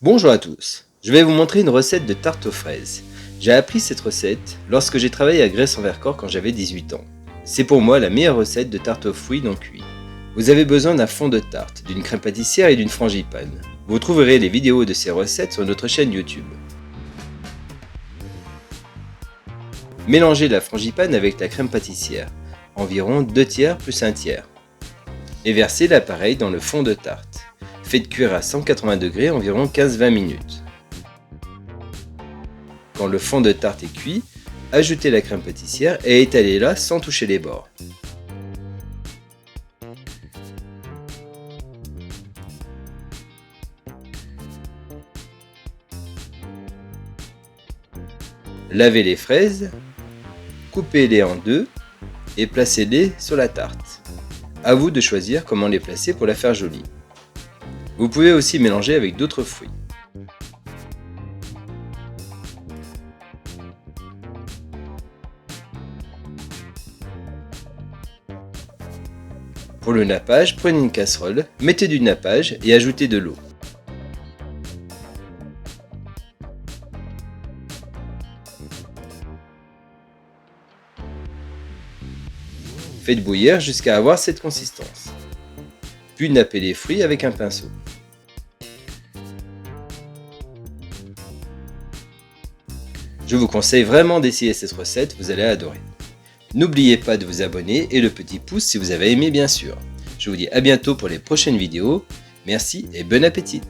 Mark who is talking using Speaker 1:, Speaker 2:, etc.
Speaker 1: Bonjour à tous, je vais vous montrer une recette de tarte aux fraises. J'ai appris cette recette lorsque j'ai travaillé à Gresse-en-Vercors quand j'avais 18 ans. C'est pour moi la meilleure recette de tarte aux fruits non cuits. Vous avez besoin d'un fond de tarte, d'une crème pâtissière et d'une frangipane. Vous trouverez les vidéos de ces recettes sur notre chaîne YouTube. Mélangez la frangipane avec la crème pâtissière, environ 2 tiers plus 1 tiers. Et versez l'appareil dans le fond de tarte. Faites cuire à 180 degrés environ 15-20 minutes. Quand le fond de tarte est cuit, ajoutez la crème pâtissière et étalez-la sans toucher les bords. Lavez les fraises, coupez-les en deux et placez-les sur la tarte. À vous de choisir comment les placer pour la faire jolie. Vous pouvez aussi mélanger avec d'autres fruits. Pour le nappage, prenez une casserole, mettez du nappage et ajoutez de l'eau. Faites bouillir jusqu'à avoir cette consistance. Puis nappez les fruits avec un pinceau. Je vous conseille vraiment d'essayer cette recette, vous allez adorer. N'oubliez pas de vous abonner et le petit pouce si vous avez aimé bien sûr. Je vous dis à bientôt pour les prochaines vidéos. Merci et bon appétit!